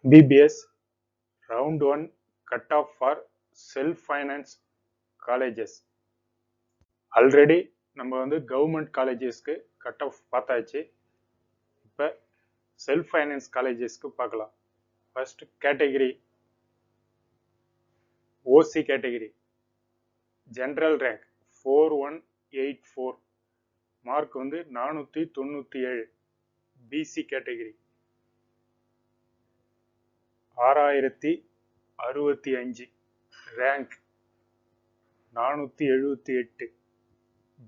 MBBS round 1 cutoff for self-finance colleges. Already நம்ம வந்து government காலேஜஸ்க்கு cut off பார்த்தாச்சு. இப்போ செல்ஃப் ஃபைனான்ஸ் காலேஜஸ்க்கு பார்க்கலாம். First category OC category general rank 4184, mark வந்து 497. BC category 6065, rank 478.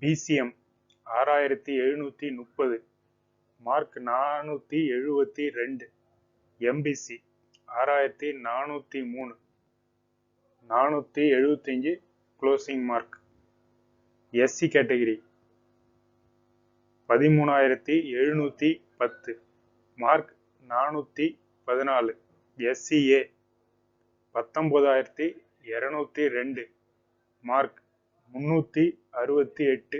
BCM 6730, mark 472. MBC 6403, 475 closing mark. SC category 13710, mark 414. SCA 19202, mark 368.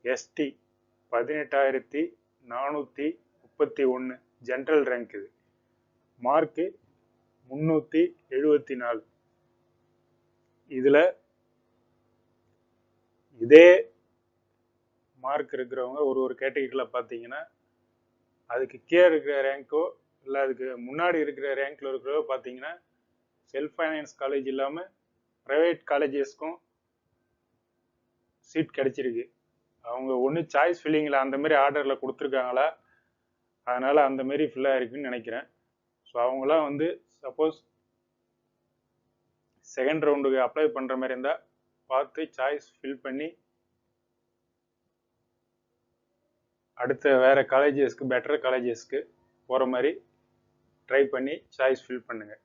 ST 18431, general rank இது, mark 374. இதுல இதே மார்க் இருக்கிறவங்க ஒரு கேட்டகரியில பாத்தீங்கன்னா அதுக்கு கீழே இருக்கிற ரேங்கோ இல்லை அதுக்கு முன்னாடி இருக்கிற ரேங்க்ல இருக்கிறவோ பார்த்தீங்கன்னா செல்ஃப் ஃபைனான்ஸ் காலேஜ் இல்லாமல் ப்ரைவேட் காலேஜஸ்க்கும் சீட் கிடைச்சிருக்கு. அவங்க ஒன்று சாய்ஸ் ஃபில்லிங்கில் அந்த மாதிரி ஆர்டரில் கொடுத்துருக்காங்களா, அதனால அந்த மாதிரி ஃபில்லாக இருக்குன்னு நினைக்கிறேன். ஸோ அவங்களாம் வந்து சப்போஸ் செகண்ட் ரவுண்டுக்கு அப்ளை பண்ணுற மாதிரி இருந்தால் பார்த்து சாய்ஸ் ஃபில் பண்ணி அடுத்த வேறு காலேஜஸ்க்கு பெட்டர் காலேஜஸ்க்கு போகிற மாதிரி ட்ரை பண்ணி சாய்ஸ் ஃபில் பண்ணுங்கள்.